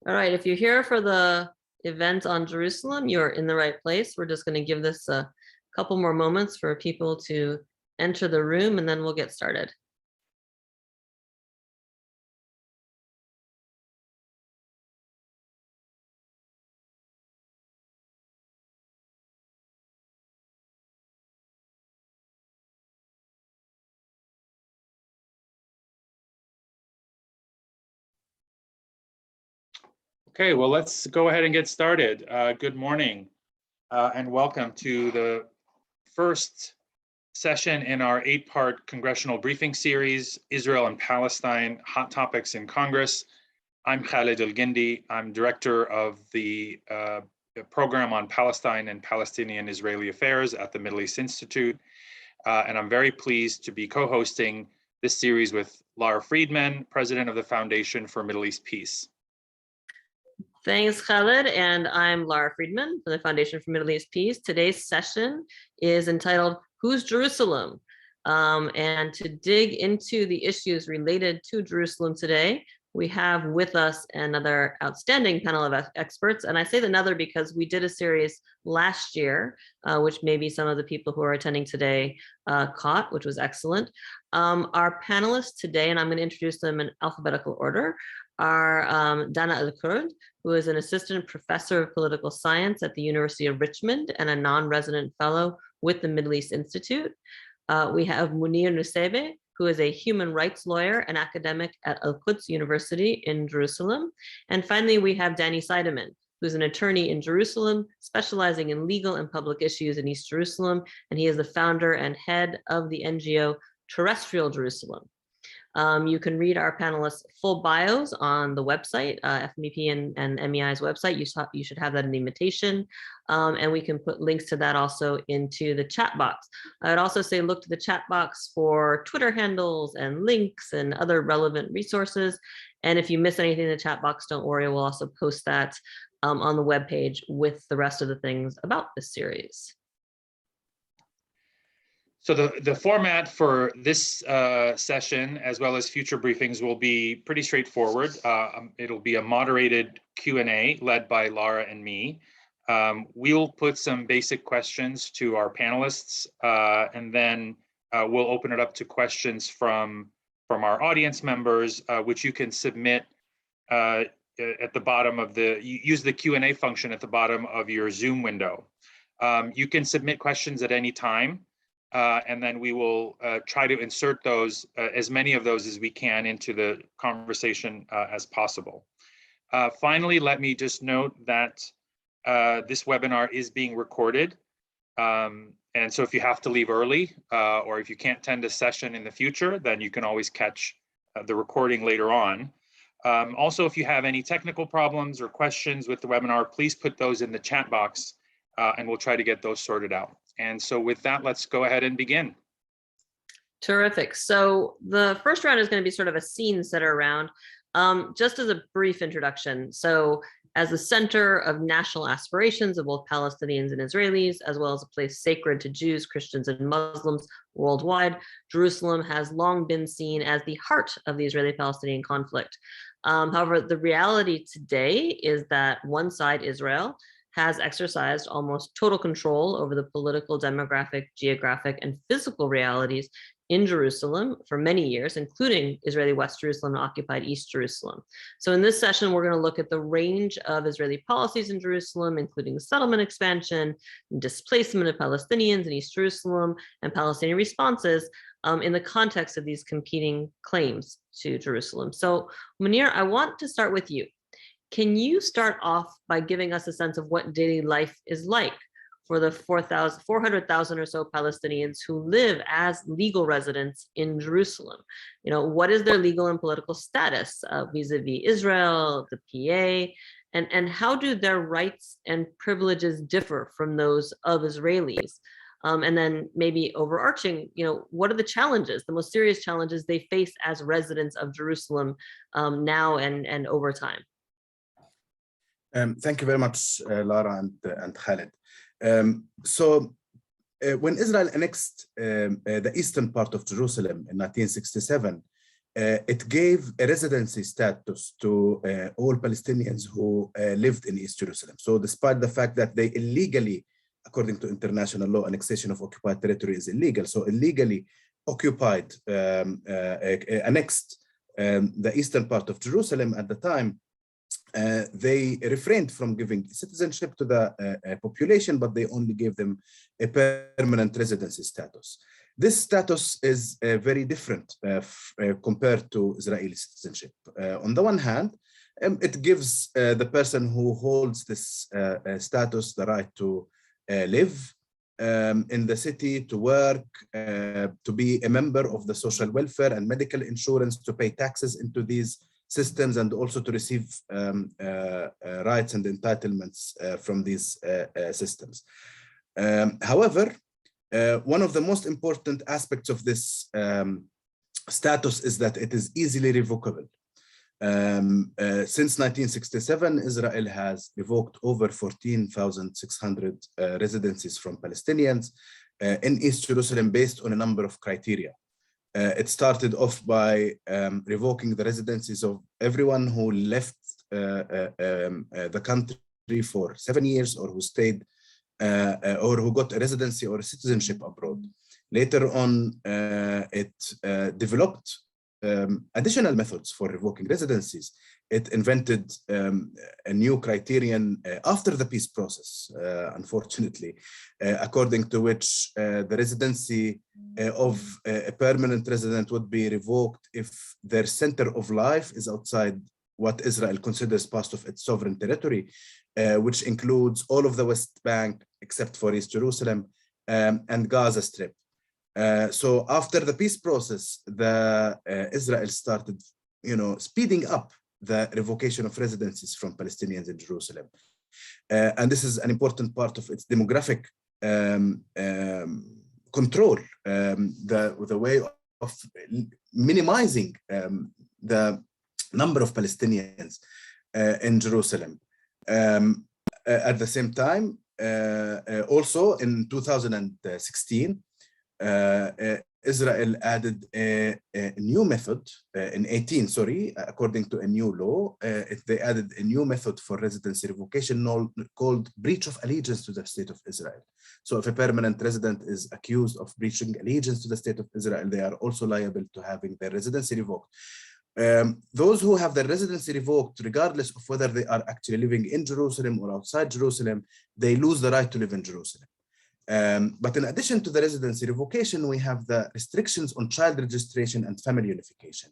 All right, if you're here for the event on Jerusalem, you're in the right place. We're just going to give this a couple more moments for people to enter the room, and then we'll get started. Okay, well, let's go ahead and get started. Good morning and welcome to the first session in our 8-part Congressional Briefing Series, Israel and Palestine, Hot Topics in Congress. I'm Khaled Elgindy. I'm director of the program on Palestine and Palestinian and Israeli affairs at the Middle East Institute. And I'm very pleased to be co-hosting this series with Lara Friedman, president of the Foundation for Middle East Peace. Thanks, Khaled, and I'm Lara Friedman from the Foundation for Middle East Peace. Today's session is entitled, Who's Jerusalem? And to dig into the issues related to Jerusalem today, we have with us another outstanding panel of experts. And I say another because we did a series last year, which maybe some of the people who are attending today caught, which was excellent. Our panelists today, and I'm going to introduce them in alphabetical order, are Dana Al-Kurd, who is an assistant professor of political science at the University of Richmond and a non-resident fellow with the Middle East Institute. We have Munir Nuseibah, who is a human rights lawyer and academic at Al-Quds University in Jerusalem. And finally, we have Seidemann, who's an attorney in Jerusalem, specializing in legal and public issues in East Jerusalem. And he is the founder and head of the NGO Terrestrial Jerusalem. You can read our panelists' full bios on the website, FMEP and MEI's website. You should have that in the invitation. And we can put links to that also into the chat box. I would also say look to the chat box for Twitter handles and links and other relevant resources. And if you miss anything in the chat box, don't worry, we'll also post that on the webpage with the rest of the things about this series. So the format for this session, as well as future briefings, will be pretty straightforward. It'll be a moderated Q&A led by Lara and me. We'll put some basic questions to our panelists, and then we'll open it up to questions from our audience members, which you can submit at the bottom of use the Q&A function at the bottom of your Zoom window. You can submit questions at any time. And then we will try to insert those, as many of those as we can, into the conversation as possible. Finally, let me just note that this webinar is being recorded. And so if you have to leave early, or if you can't attend a session in the future, then you can always catch the recording later on. Also, if you have any technical problems or questions with the webinar, please put those in the chat box, and we'll try to get those sorted out. And so with that, let's go ahead and begin. Terrific. So the first round is going to be sort of a scene setter round. Just as a brief introduction. So as the center of national aspirations of both Palestinians and Israelis, as well as a place sacred to Jews, Christians, and Muslims worldwide, Jerusalem has long been seen as the heart of the Israeli-Palestinian conflict. However, the reality today is that one side, Israel, has exercised almost total control over the political, demographic, geographic, and physical realities in Jerusalem for many years, including Israeli West Jerusalem and occupied East Jerusalem. So in this session, we're going to look at the range of Israeli policies in Jerusalem, including settlement expansion, displacement of Palestinians in East Jerusalem, and Palestinian responses in the context of these competing claims to Jerusalem. So Munir, I want to start with you. Can you start off by giving us a sense of what daily life is like for the 400,000 or so Palestinians who live as legal residents in Jerusalem? You know, what is their legal and political status vis-a-vis Israel, the PA, and how do their rights and privileges differ from those of Israelis? And then maybe overarching, you know, what are the challenges, the most serious challenges they face as residents of Jerusalem now and over time? Thank you very much, Lara and Khaled. When Israel annexed the eastern part of Jerusalem in 1967, it gave a residency status to all Palestinians who lived in East Jerusalem. So despite the fact that they illegally, according to international law, annexation of occupied territory is illegal. So illegally occupied, annexed the eastern part of Jerusalem at the time, they refrained from giving citizenship to the population, but they only gave them a permanent residency status. This status is very different compared to Israeli citizenship. On the one hand, it gives the person who holds this status the right to live in the city, to work, to be a member of the social welfare and medical insurance, to pay taxes into these systems, and also to receive rights and entitlements from these systems. However, one of the most important aspects of this status is that it is easily revocable. Since 1967, Israel has revoked over 14,600 residencies from Palestinians in East Jerusalem based on a number of criteria. It started off by revoking the residencies of everyone who left the country for 7 years, or who stayed or who got a residency or a citizenship abroad. Later on, it developed additional methods for revoking residencies. It invented a new criterion after the peace process, unfortunately, according to which the residency of a permanent resident would be revoked if their center of life is outside what Israel considers part of its sovereign territory, which includes all of the West Bank except for East Jerusalem and Gaza Strip. So after the peace process, Israel started, speeding up the revocation of residencies from Palestinians in Jerusalem. And this is an important part of its demographic control, the way of minimizing the number of Palestinians in Jerusalem. At the same time, also in 2016, Israel added a new method in 18, according to a new law. They added a new method for residency revocation called breach of allegiance to the state of Israel. So if a permanent resident is accused of breaching allegiance to the state of Israel, they are also liable to having their residency revoked. Those who have their residency revoked, regardless of whether they are actually living in Jerusalem or outside Jerusalem, they lose the right to live in Jerusalem. But in addition to the residency revocation, we have the restrictions on child registration and family unification.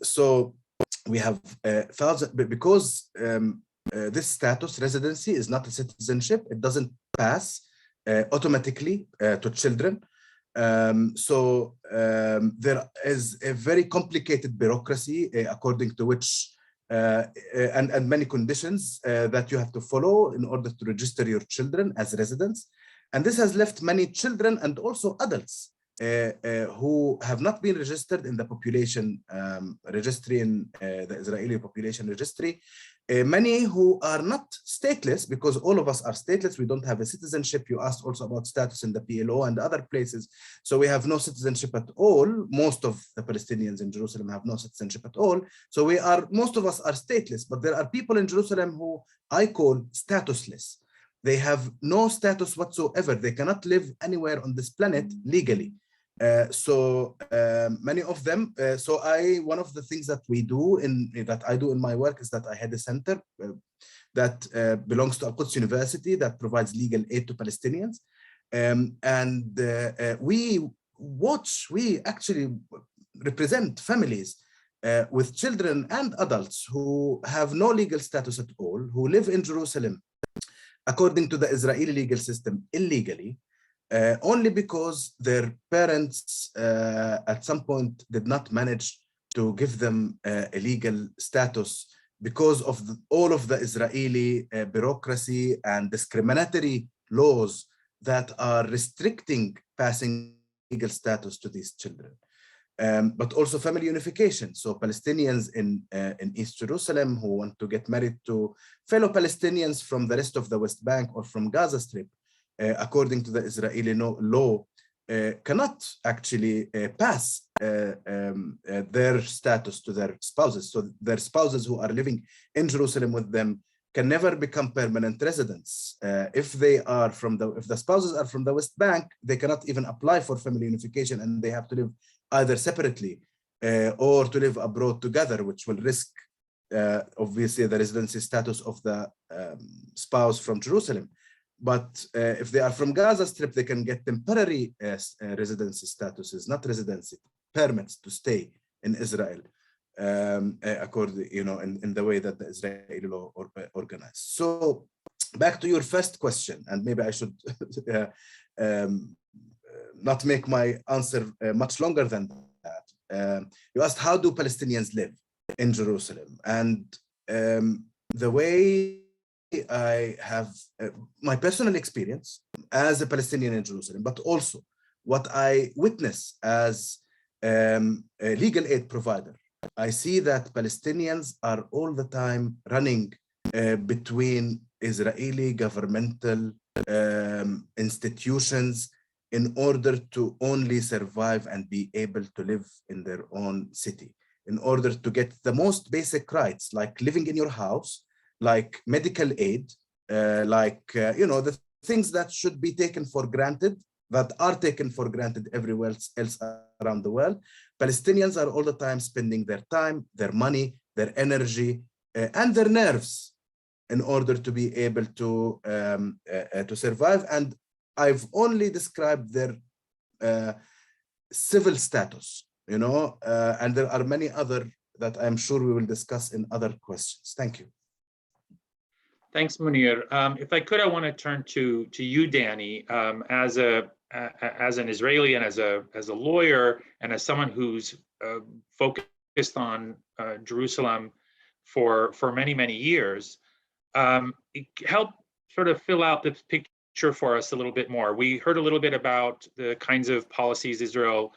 So we have because this status, residency, is not a citizenship, it doesn't pass automatically to children. So there is a very complicated bureaucracy according to which and many conditions that you have to follow in order to register your children as residents. And this has left many children and also adults who have not been registered in the population registry, in the Israeli population registry. Many who are not stateless, because all of us are stateless. We don't have a citizenship. You asked also about status in the PLO and other places. So we have no citizenship at all. Most of the Palestinians in Jerusalem have no citizenship at all. So most of us are stateless, but there are people in Jerusalem who I call statusless. They have no status whatsoever. They cannot live anywhere on this planet legally. So many of them, one of the things that I do in my work is that I head a center that belongs to Al-Quds University that provides legal aid to Palestinians. We actually represent families with children and adults who have no legal status at all, who live in Jerusalem according to the Israeli legal system illegally, only because their parents at some point did not manage to give them a legal status because of all of the Israeli bureaucracy and discriminatory laws that are restricting passing legal status to these children. But also family unification. So Palestinians in East Jerusalem who want to get married to fellow Palestinians from the rest of the West Bank or from Gaza Strip, according to the Israeli law, cannot actually pass their status to their spouses. So their spouses who are living in Jerusalem with them can never become permanent residents. If the spouses are from the West Bank, they cannot even apply for family unification, and they have to live either separately or to live abroad together, which will risk obviously the residency status of the spouse from Jerusalem. But if they are from Gaza Strip, they can get temporary residency statuses, not residency, permits to stay in Israel, according, in the way that the Israeli law organized. So back to your first question, and maybe I should not make my answer much longer than that. You asked, how do Palestinians live in Jerusalem? And the way I have my personal experience as a Palestinian in Jerusalem, but also what I witness as a legal aid provider, I see that Palestinians are all the time running between Israeli governmental institutions in order to only survive and be able to live in their own city, in order to get the most basic rights, like living in your house, like medical aid, the things that should be taken for granted, that are taken for granted everywhere else around the world. Palestinians are all the time spending their time, their money, their energy, and their nerves in order to be able to survive. And I've only described their civil status, and there are many other that I'm sure we will discuss in other questions. Thank you. Thanks, Munir. If I could, I want to turn to you, Danny, as an Israeli and as a lawyer and as someone who's focused on Jerusalem for many years. Help sort of fill out the picture for us a little bit more. We heard a little bit about the kinds of policies Israel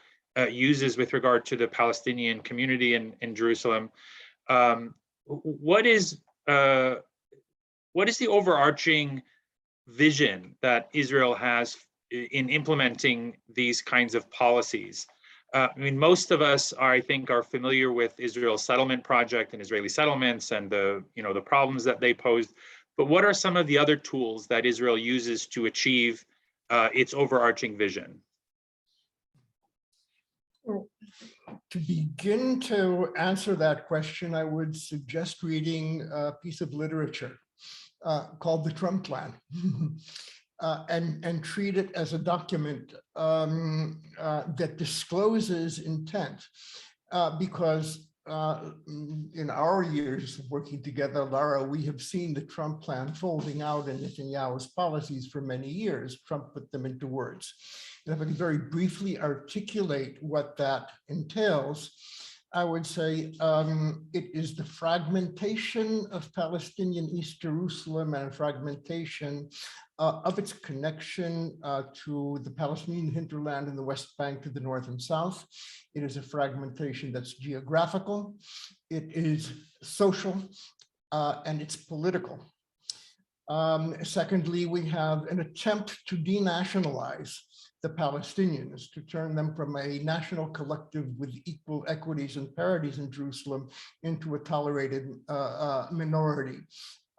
uses with regard to the Palestinian community in Jerusalem. What is the overarching vision that Israel has in implementing these kinds of policies? Most of us I think are familiar with Israel's settlement project and Israeli settlements and the problems that they posed. But what are some of the other tools that Israel uses to achieve its overarching vision? Well, to begin to answer that question, I would suggest reading a piece of literature called the Trump Plan, and treat it as a document that discloses intent, because in our years of working together, Lara, we have seen the Trump Plan folding out in Netanyahu's policies for many years. Trump put them into words. And if I could very briefly articulate what that entails, I would say it is the fragmentation of Palestinian East Jerusalem and fragmentation of its connection to the Palestinian hinterland in the West Bank to the north and south. It is a fragmentation that's geographical, it is social, and it's political. Secondly, we have an attempt to denationalize the Palestinians, to turn them from a national collective with equal equities and parities in Jerusalem into a tolerated minority.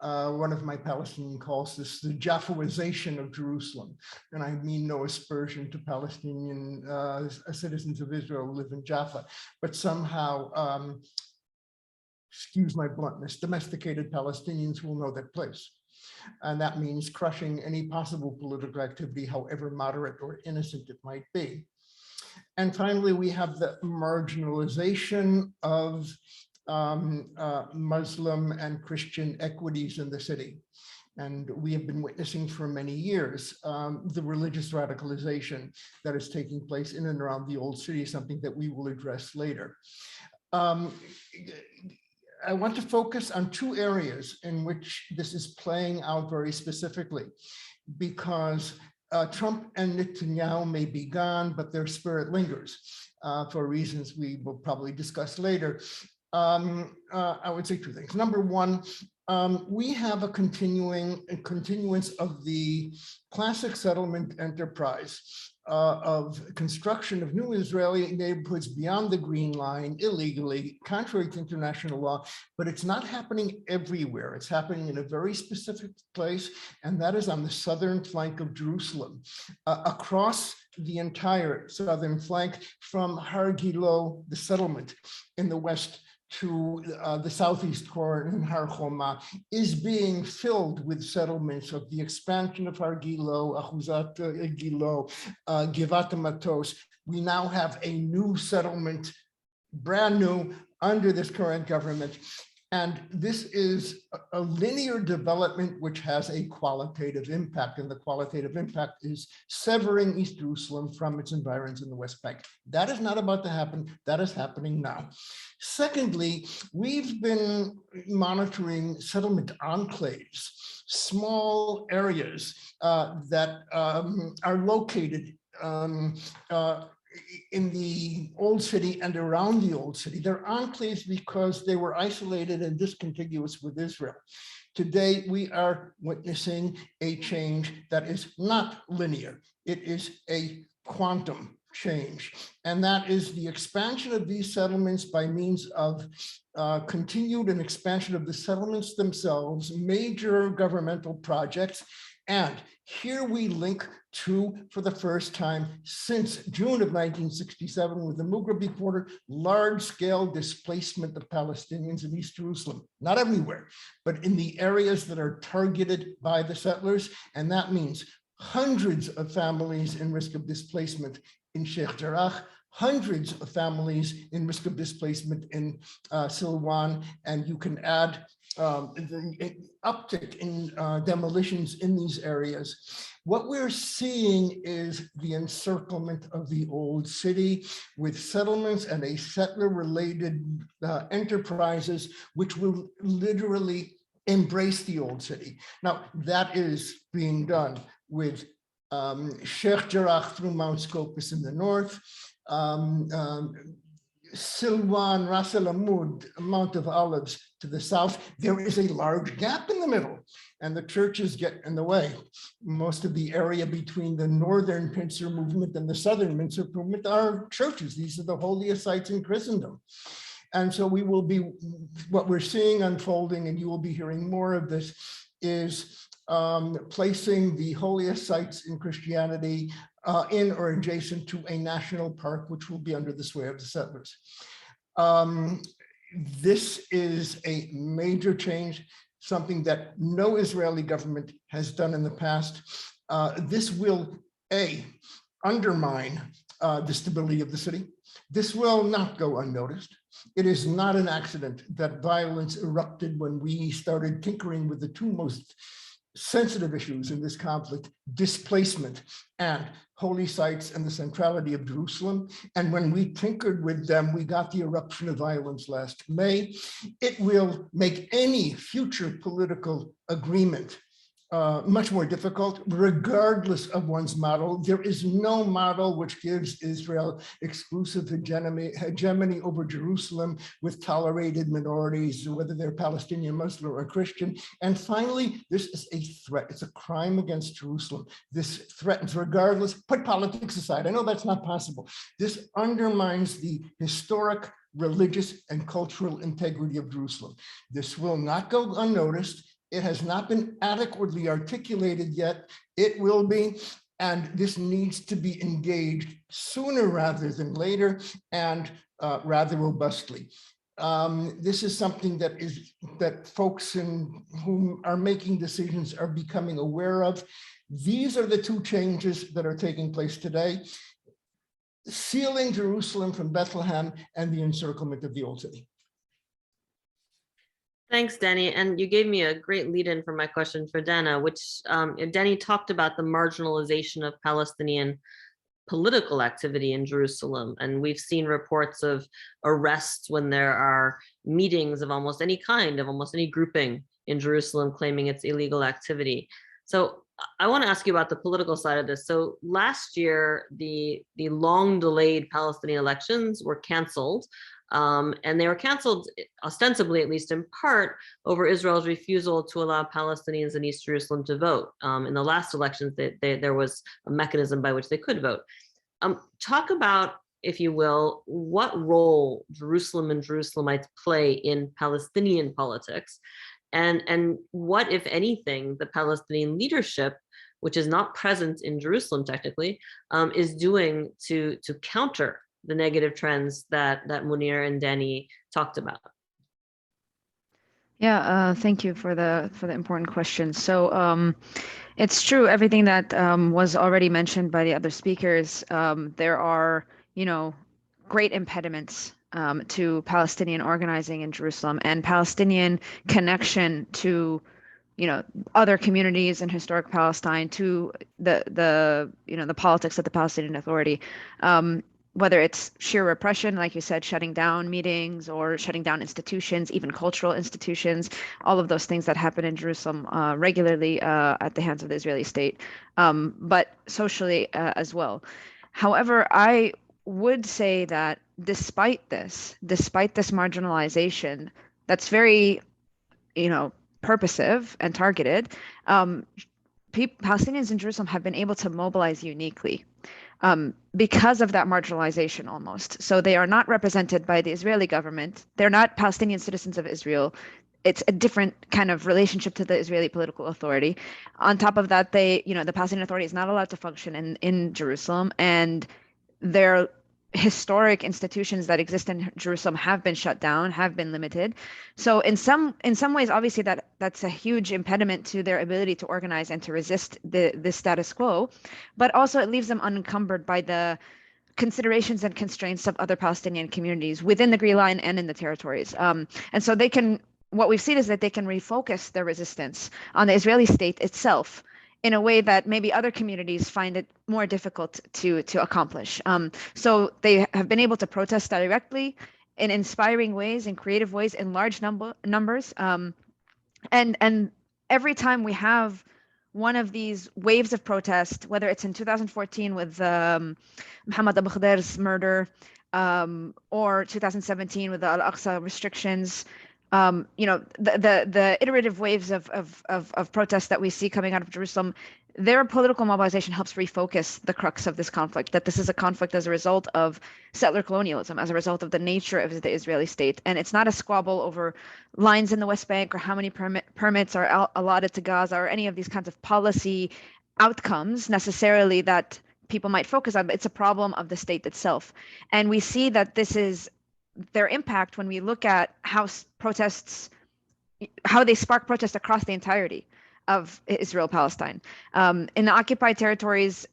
One of my Palestinians calls this the Jaffarization of Jerusalem. And I mean no aspersion to Palestinian citizens of Israel who live in Jaffa, but somehow, excuse my bluntness, domesticated Palestinians will know their place. And that means crushing any possible political activity, however moderate or innocent it might be. And finally, we have the marginalization of Muslim and Christian equities in the city. And we have been witnessing for many years the religious radicalization that is taking place in and around the old city, something that we will address later. I want to focus on two areas in which this is playing out very specifically, because Trump and Netanyahu may be gone, but their spirit lingers for reasons we will probably discuss later. I would say two things. Number one, we have a continuance of the classic settlement enterprise of construction of new Israeli neighborhoods beyond the Green Line illegally, contrary to international law, but it's not happening everywhere. It's happening in a very specific place, and that is on the southern flank of Jerusalem, across the entire southern flank from Har Gilo, the settlement in the west, to the southeast corner in Har Choma, is being filled with settlements of the expansion of Har Gilo, Achuzat Gilo, Givat Matos. We now have a new settlement, brand new, under this current government. And this is a linear development which has a qualitative impact, and the qualitative impact is severing East Jerusalem from its environs in the West Bank. That is not about to happen. That is happening now. Secondly, we've been monitoring settlement enclaves, small areas that are located in the old city and around the old city. They're enclaves because they were isolated and discontiguous with Israel. Today, we are witnessing a change that is not linear. It is a quantum change. And that is the expansion of these settlements by means of continued and expansion of the settlements themselves, major governmental projects. And here we link to, for the first time since June of 1967, with the Mughrabi quarter, large-scale displacement of Palestinians in East Jerusalem. Not everywhere, but in the areas that are targeted by the settlers. And that means hundreds of families in risk of displacement in Sheikh Jarrah, hundreds of families in risk of displacement in Silwan, and you can add the uptick in demolitions in these areas. What we're seeing is the encirclement of the old city with settlements and a settler-related enterprises, which will literally embrace the old city. Now, that is being done with Sheikh Jarrah through Mount Scopus in the north, Silwan, Ras El Amud, Mount of Olives to the south. There is a large gap in the middle, and the churches get in the way. Most of the area between the northern pincer movement and the southern pincer movement are churches. These are the holiest sites in Christendom. And so we will be, what we're seeing unfolding, and you will be hearing more of this, is placing the holiest sites in Christianity in or adjacent to a national park, which will be under the sway of the settlers. This is a major change, something that no Israeli government has done in the past. This will, undermine the stability of the city. This will not go unnoticed. It is not an accident that violence erupted when we started tinkering with the two most sensitive issues in this conflict, displacement and holy sites and the centrality of Jerusalem. And when we tinkered with them, we got the eruption of violence last May. It will make any future political agreement much more difficult, regardless of one's model. There is no model which gives Israel exclusive hegemony over Jerusalem with tolerated minorities, whether they're Palestinian, Muslim, or Christian. And finally, this is a threat. It's a crime against Jerusalem. This threatens, regardless, put politics aside. I know that's not possible. This undermines the historic, religious, and cultural integrity of Jerusalem. This will not go unnoticed. It has not been adequately articulated yet. It will be, and this needs to be engaged sooner rather than later, and rather robustly. This is something that folks who are making decisions are becoming aware of. These are the two changes that are taking place today: sealing Jerusalem from Bethlehem and the encirclement of the old city. Thanks, Danny. And you gave me a great lead in for my question for Dana, which Danny talked about the marginalization of Palestinian political activity in Jerusalem. And we've seen reports of arrests when there are meetings of almost any kind, of almost any grouping in Jerusalem claiming it's illegal activity. So I want to ask you about the political side of this. So last year, the long delayed Palestinian elections were canceled. And they were canceled ostensibly, at least in part, over Israel's refusal to allow Palestinians in East Jerusalem to vote. In the last elections, there was a mechanism by which they could vote. Talk about, if you will, what role Jerusalem and Jerusalemites play in Palestinian politics, and what, if anything, the Palestinian leadership, which is not present in Jerusalem technically, is doing to counter the negative trends that Munir and Danny talked about. Yeah, thank you for the important question. So it's true, everything that was already mentioned by the other speakers. There are, great impediments to Palestinian organizing in Jerusalem and Palestinian connection to, other communities in historic Palestine, to the politics of the Palestinian Authority. Whether it's sheer repression, like you said, shutting down meetings or shutting down institutions, even cultural institutions, all of those things that happen in Jerusalem regularly at the hands of the Israeli state, but socially as well. However, I would say that despite this marginalization, that's very, purposive and targeted, Palestinians in Jerusalem have been able to mobilize uniquely. Because of that marginalization almost. So they are not represented by the Israeli government. They're not Palestinian citizens of Israel. It's a different kind of relationship to the Israeli political authority. On top of that, the Palestinian Authority is not allowed to function in Jerusalem, and their historic institutions that exist in Jerusalem have been shut down, have been limited. So in some ways, obviously that's a huge impediment to their ability to organize and to resist the status quo, but also it leaves them unencumbered by the considerations and constraints of other Palestinian communities within the Green Line and in the territories. And so what we've seen is that they can refocus their resistance on the Israeli state itself in a way that maybe other communities find it more difficult to accomplish. So they have been able to protest directly in inspiring ways, in creative ways, in large numbers. And every time we have one of these waves of protest, whether it's in 2014 with Mohammed Abu Khader's murder, or 2017 with the Al-Aqsa restrictions, the iterative waves of protests that we see coming out of Jerusalem, their political mobilization helps refocus the crux of this conflict, that this is a conflict as a result of settler colonialism, as a result of the nature of the Israeli state. And it's not a squabble over lines in the West Bank or how many permits are allotted to Gaza or any of these kinds of policy outcomes necessarily that people might focus on, but it's a problem of the state itself. And we see that this is their impact when we look at how they spark protests across the entirety of Israel-Palestine. In the occupied territories,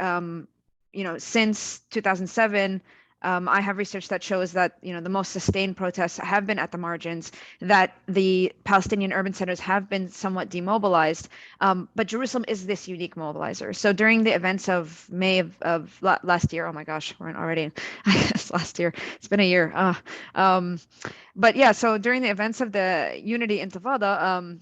since 2007, I have research that shows that the most sustained protests have been at the margins, that the Palestinian urban centers have been somewhat demobilized, but Jerusalem is this unique mobilizer. So during the events of May of last year, oh my gosh, we're already, I guess last year, it's been a year. But yeah, so during the events of the Unity Intifada,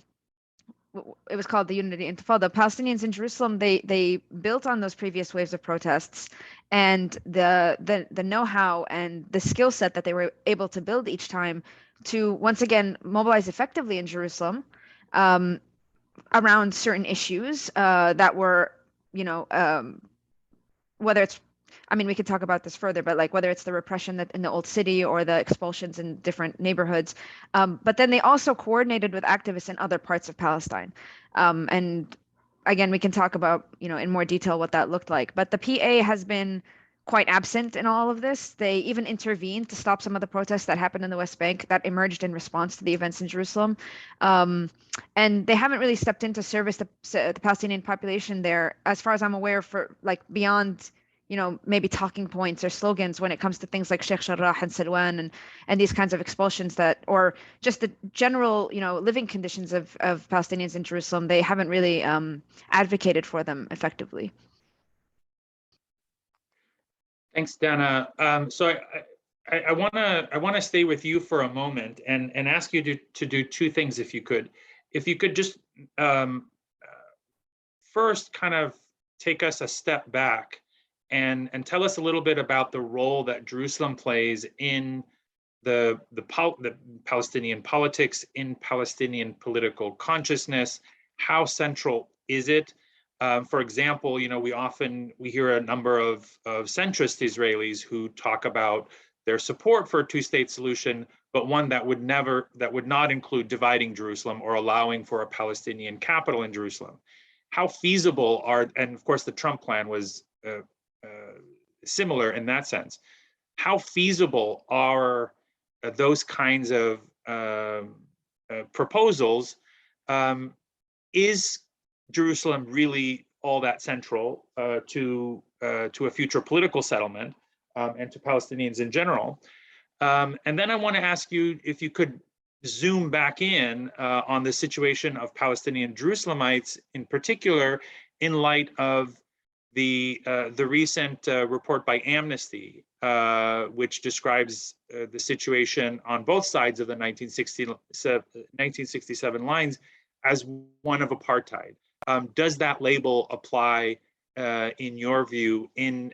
it was called the Unity Intifada. Palestinians in Jerusalem, they built on those previous waves of protests and the know-how and the skill set that they were able to build each time to once again mobilize effectively in Jerusalem around certain issues that were, whether it's, we could talk about this further, but like whether it's the repression that in the old city or the expulsions in different neighborhoods. But then they also coordinated with activists in other parts of Palestine. And again, we can talk about, in more detail what that looked like. But the PA has been quite absent in all of this. They even intervened to stop some of the protests that happened in the West Bank that emerged in response to the events in Jerusalem. And they haven't really stepped in to service the Palestinian population there, as far as I'm aware, for like beyond maybe talking points or slogans when it comes to things like Sheikh Jarrah and Silwan and these kinds of expulsions or just the general, living conditions of Palestinians in Jerusalem. They haven't really advocated for them effectively. Thanks, Dana. So I want to stay with you for a moment and ask you to do two things, if you could. If you could just first kind of take us a step back and tell us a little bit about the role that Jerusalem plays in the Palestinian politics, in Palestinian political consciousness. How central is it? For example, we hear a number of centrist Israelis who talk about their support for a two-state solution, but one that would not include dividing Jerusalem or allowing for a Palestinian capital in Jerusalem. How feasible and of course the Trump plan was similar in that sense. How feasible are those kinds of proposals? Is Jerusalem really all that central to a future political settlement and to Palestinians in general? And then I want to ask you if you could zoom back in on the situation of Palestinian Jerusalemites in particular, in light of the recent report by Amnesty, which describes the situation on both sides of the 1967 lines as one of apartheid. Does that label apply in your view in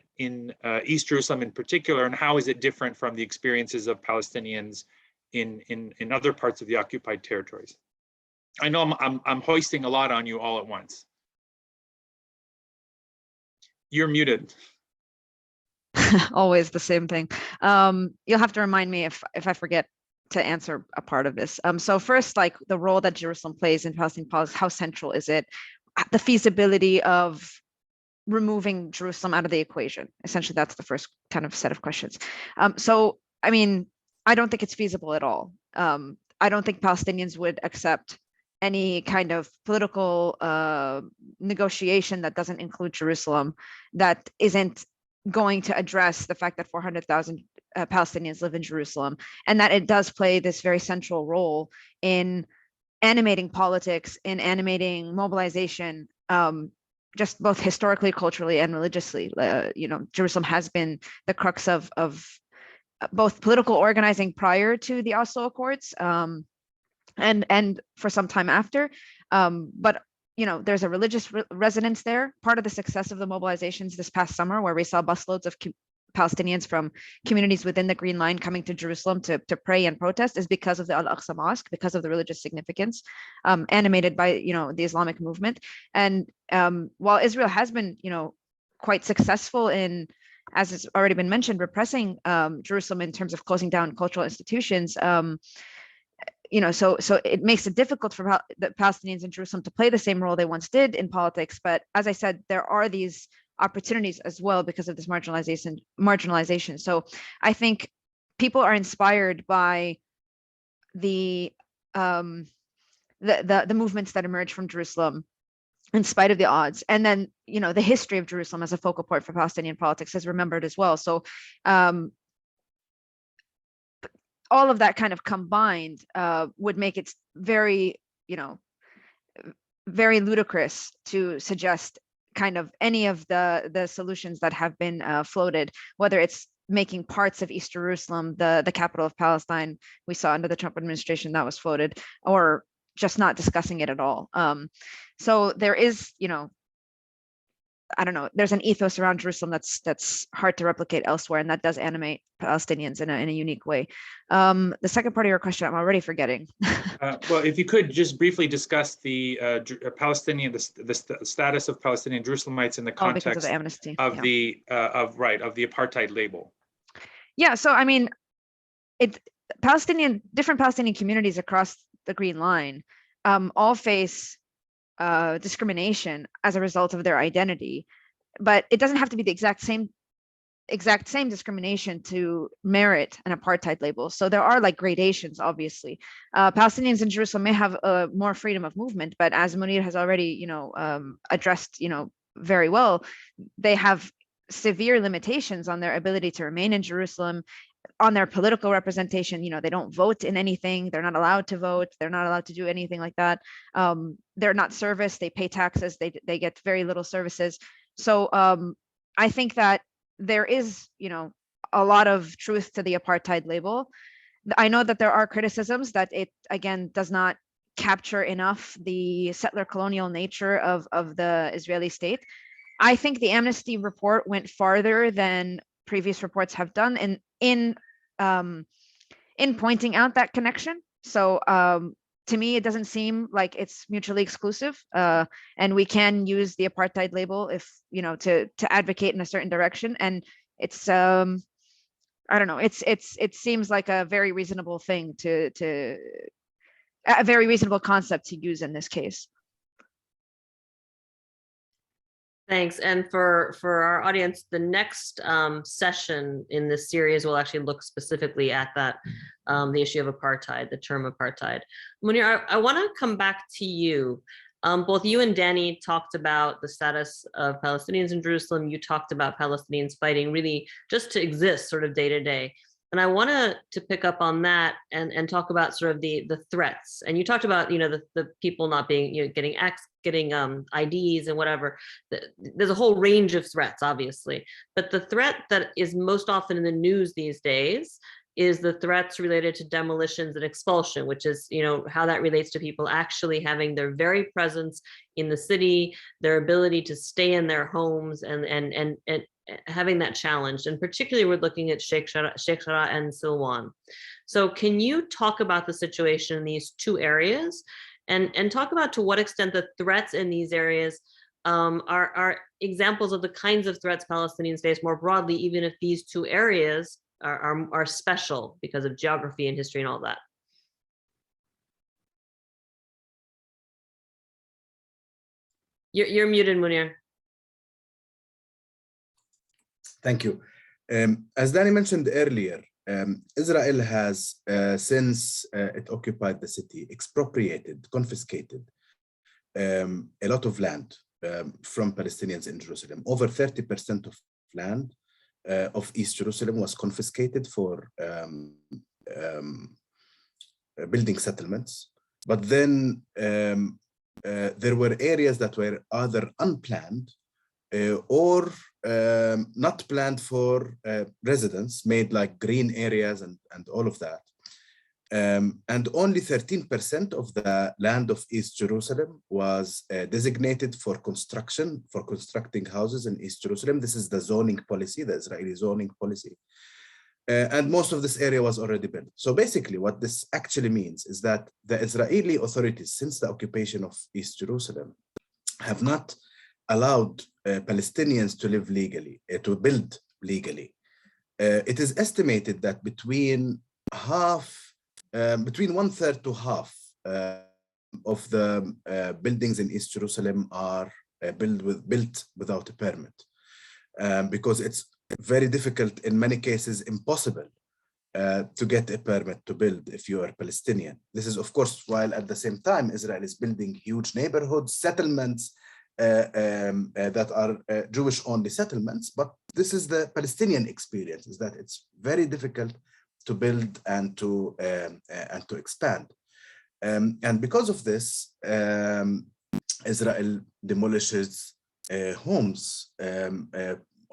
East Jerusalem in particular, and how is it different from the experiences of Palestinians in other parts of the occupied territories? I know I'm hoisting a lot on you all at once. You're muted. Always the same thing. You'll have to remind me if I forget to answer a part of this. So first, like the role that Jerusalem plays in Palestinian politics, how central is it? The feasibility of removing Jerusalem out of the equation. Essentially, that's the first kind of set of questions. So, I mean, I don't think it's feasible at all. I don't think Palestinians would accept any kind of political negotiation that doesn't include Jerusalem, that isn't going to address the fact that 400,000 Palestinians live in Jerusalem, and that it does play this very central role in animating politics, in animating mobilization, just both historically, culturally, and religiously. Jerusalem has been the crux of both political organizing prior to the Oslo Accords, and for some time after. But there's a religious resonance there. Part of the success of the mobilizations this past summer, where we saw busloads of Palestinians from communities within the Green Line coming to Jerusalem to pray and protest, is because of the Al-Aqsa Mosque, because of the religious significance animated by the Islamic movement. And while Israel has been quite successful in, as it's already been mentioned, repressing Jerusalem in terms of closing down cultural institutions, so it makes it difficult for the Palestinians in Jerusalem to play the same role they once did in politics. But as I said, there are these opportunities as well because of this marginalization. So I think people are inspired by the movements that emerge from Jerusalem in spite of the odds. And then, the history of Jerusalem as a focal point for Palestinian politics is remembered as well. So all of that kind of combined would make it very, very ludicrous to suggest kind of any of the solutions that have been floated, whether it's making parts of East Jerusalem the capital of Palestine. We saw under the Trump administration that was floated, or just not discussing it at all. So there is, I don't know, there's an ethos around Jerusalem that's hard to replicate elsewhere, and that does animate Palestinians in a unique way. The second part of your question, I'm already forgetting. Well, if you could just briefly discuss the the status of Palestinian Jerusalemites in the context of the amnesty, of the apartheid label. Yeah, so I mean, different Palestinian communities across the Green Line all face discrimination as a result of their identity, but it doesn't have to be the exact same discrimination to merit an apartheid label. So there are like gradations, obviously. Palestinians in Jerusalem may have more freedom of movement, but as Munir has already addressed very well, they have severe limitations on their ability to remain in Jerusalem, on their political representation. They don't vote in anything. They're not allowed to vote. They're not allowed to do anything like that. They're not serviced. They pay taxes. They get very little services. So I think that there is, a lot of truth to the apartheid label. I know that there are criticisms that it, again, does not capture enough the settler colonial nature of the Israeli state. I think the Amnesty report went farther than previous reports have done in pointing out that connection. So to me, it doesn't seem like it's mutually exclusive, and we can use the apartheid label if to advocate in a certain direction. And it's I don't know. It seems like a very reasonable thing a very reasonable concept to use in this case. Thanks. And for our audience, the next session in this series will actually look specifically at that, the issue of apartheid, the term apartheid. Munir, I want to come back to you. Both you and Danny talked about the status of Palestinians in Jerusalem. You talked about Palestinians fighting really just to exist sort of day to day. And I want to pick up on that and talk about sort of the threats. And you talked about, the people not being, getting IDs and whatever. There's a whole range of threats, obviously. But the threat that is most often in the news these days is the threats related to demolitions and expulsion, which is, how that relates to people actually having their very presence in the city, their ability to stay in their homes and having that challenged. And particularly we're looking at Sheikh Jarrah and Silwan. So can you talk about the situation in these two areas and talk about to what extent the threats in these areas are examples of the kinds of threats Palestinians face more broadly, even if these two areas are special because of geography and history and all that. You're muted, Munir. Thank you. As Danny mentioned earlier, Israel has, since it occupied the city, expropriated, confiscated a lot of land from Palestinians in Jerusalem. Over 30% of land of East Jerusalem was confiscated for building settlements. But then there were areas that were either unplanned or not planned for residents, made like green areas and all of that. And only 13% of the land of East Jerusalem was designated for construction, for constructing houses in East Jerusalem. This is the zoning policy, the Israeli zoning policy. And most of this area was already built. So basically what this actually means is that the Israeli authorities, since the occupation of East Jerusalem, have not allowed Palestinians to live legally, to build legally. It is estimated that between 1/3 to half of the buildings in East Jerusalem are built without a permit, because it's very difficult, in many cases impossible, to get a permit to build if you are Palestinian. This is, of course, while at the same time Israel is building huge neighborhoods, settlements that are Jewish-only settlements, but this is the Palestinian experience, is that it's very difficult to build and to expand. And because of this, Israel demolishes homes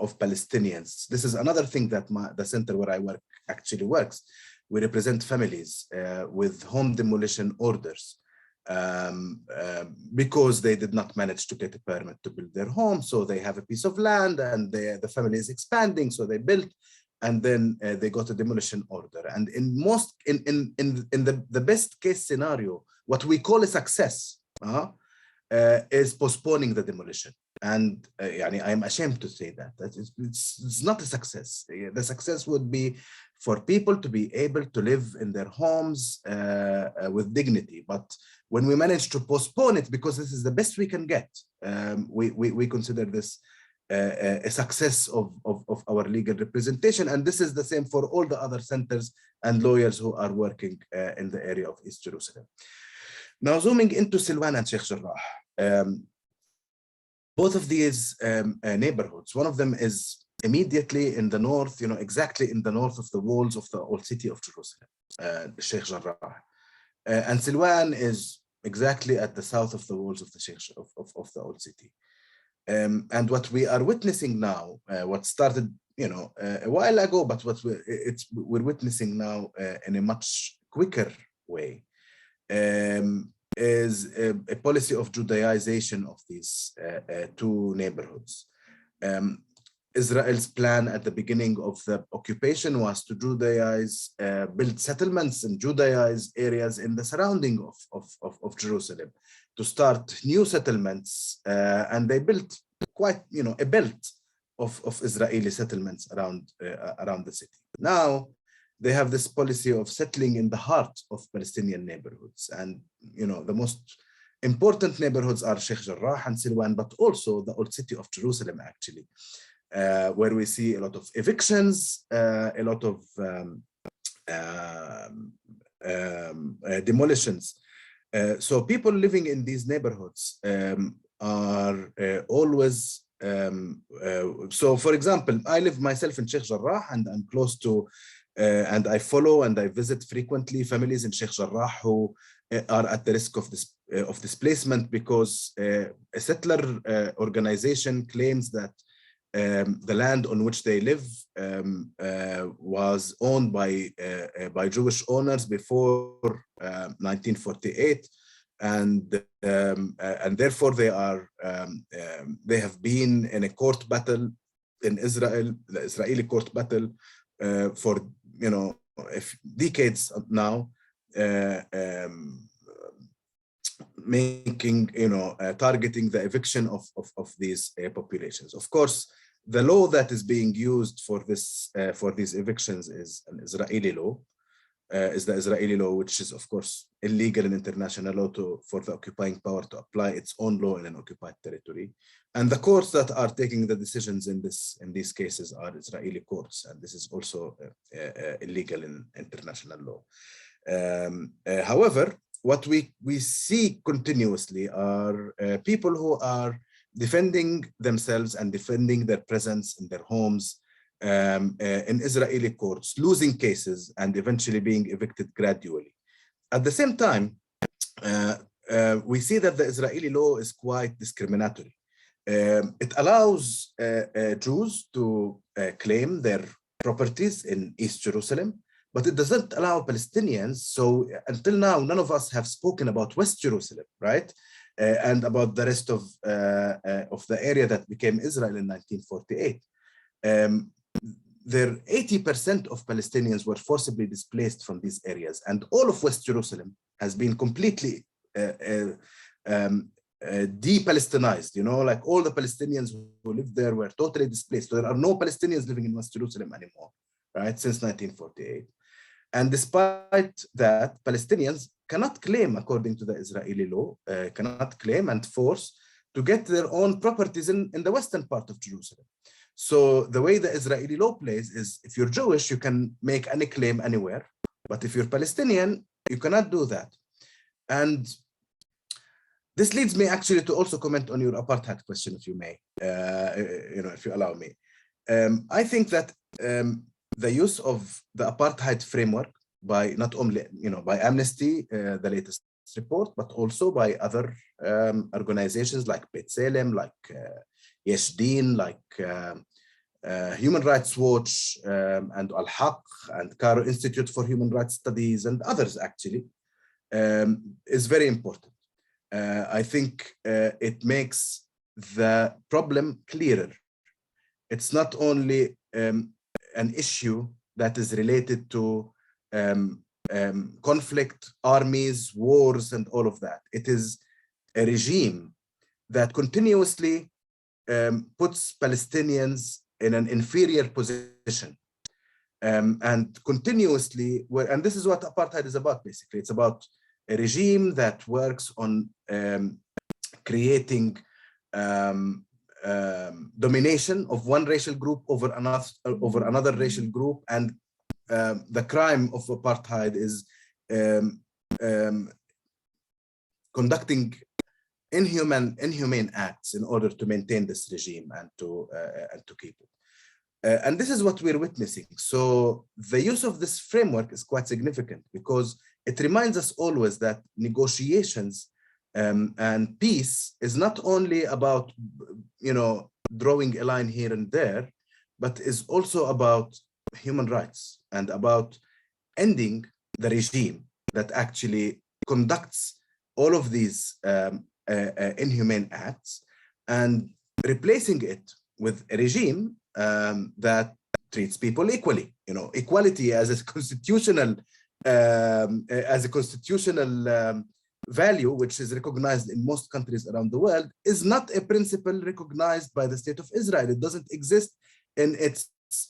of Palestinians. This is another thing that the center where I work actually works. We represent families with home demolition orders because they did not manage to get a permit to build their home. So they have a piece of land and the family is expanding, so they built, and then they got a demolition order. And in the best case scenario, what we call a success is postponing the demolition. And I am ashamed to say that it's not a success. The success would be for people to be able to live in their homes with dignity. But when we manage to postpone it, because this is the best we can get, we consider this a success of our legal representation. And this is the same for all the other centers and lawyers who are working in the area of East Jerusalem. Now, zooming into Silwan and Sheikh Jarrah, both of these neighborhoods, one of them is immediately in the north, exactly in the north of the walls of the old city of Jerusalem, Sheikh Jarrah. And Silwan is exactly at the south of the walls of the of the old city. And what we are witnessing now, what started a while ago, but what we're witnessing now in a much quicker way, is a policy of Judaization of these two neighborhoods. Israel's plan at the beginning of the occupation was to Judaize, build settlements and Judaize areas in the surrounding of Jerusalem, to start new settlements, and they built quite, a belt of Israeli settlements around the city. Now, they have this policy of settling in the heart of Palestinian neighborhoods. And, the most important neighborhoods are Sheikh Jarrah and Silwan, but also the old city of Jerusalem, actually, where we see a lot of evictions, a lot of demolitions. So people living in these neighborhoods are always, so for example, I live myself in Sheikh Jarrah, and I'm close to, and I follow and I visit frequently families in Sheikh Jarrah who are at the risk of displacement because a settler organization claims that the land on which they live was owned by Jewish owners before 1948, and therefore they have been in a court battle in Israel, the Israeli court battle, for decades now, making targeting the eviction of these populations. Of course, the law that is being used for these evictions is an Israeli law, is the Israeli law, which is of course illegal in international law for the occupying power to apply its own law in an occupied territory. And the courts that are taking the decisions in these cases are Israeli courts, and this is also illegal in international law. However, what we see continuously are people who are defending themselves and defending their presence in their homes in Israeli courts, losing cases and eventually being evicted gradually. At the same time, we see that the Israeli law is quite discriminatory. It allows Jews to claim their properties in East Jerusalem, but it doesn't allow Palestinians. So until now, none of us have spoken about West Jerusalem, right? And about the rest of the area that became Israel in 1948. There 80% of Palestinians were forcibly displaced from these areas, and all of West Jerusalem has been completely de-Palestinized. Like all the Palestinians who lived there were totally displaced. So there are no Palestinians living in West Jerusalem anymore, right, since 1948. And despite that, Palestinians cannot claim, according to the Israeli law, cannot claim and force to get their own properties in the western part of Jerusalem. So the way the Israeli law plays is, if you're Jewish, you can make any claim anywhere. But if you're Palestinian, you cannot do that. And this leads me actually to also comment on your apartheid question, if you may, if you allow me. I think that the use of the apartheid framework by not only, by Amnesty, the latest report, but also by other organizations like B'Tselem, like Yesh Din, like Human Rights Watch, and Al-Haq, and Cairo Institute for Human Rights Studies, and others actually, is very important. I think it makes the problem clearer. It's not only an issue that is related to conflict, armies, wars, and all of that. It is a regime that continuously puts Palestinians in an inferior position, and continuously, and this is what apartheid is about, basically. It's about a regime that works on creating domination of one racial group over another racial group, and the crime of apartheid is conducting inhumane acts in order to maintain this regime and to keep it. And this is what we're witnessing. So the use of this framework is quite significant, because it reminds us always that negotiations and peace is not only about, drawing a line here and there, but is also about human rights and about ending the regime that actually conducts all of these inhumane acts and replacing it with a regime that treats people equally. You know, equality as a constitutional value, which is recognized in most countries around the world, is not a principle recognized by the state of Israel. It doesn't exist in its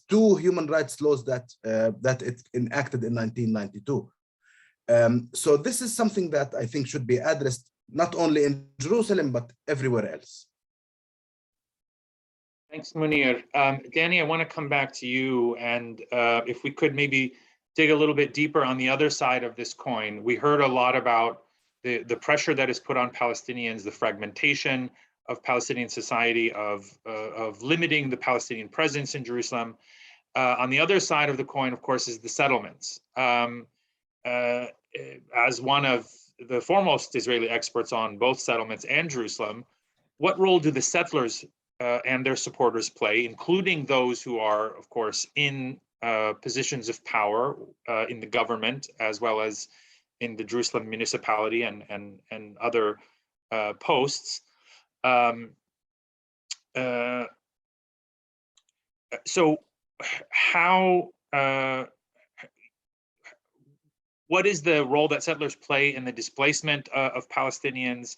two human rights laws that it enacted in 1992. So this is something that I think should be addressed not only in Jerusalem, but everywhere else. Thanks, Munir. Danny, I want to come back to you, and if we could maybe dig a little bit deeper on the other side of this coin. We heard a lot about the pressure that is put on Palestinians, the fragmentation of Palestinian society, of limiting the Palestinian presence in Jerusalem. On the other side of the coin, of course, is the settlements. As one of the foremost Israeli experts on both settlements and Jerusalem, what role do the settlers and their supporters play, including those who are, of course, in positions of power in the government, as well as in the Jerusalem municipality and other posts? So how, what is the role that settlers play in the displacement of Palestinians?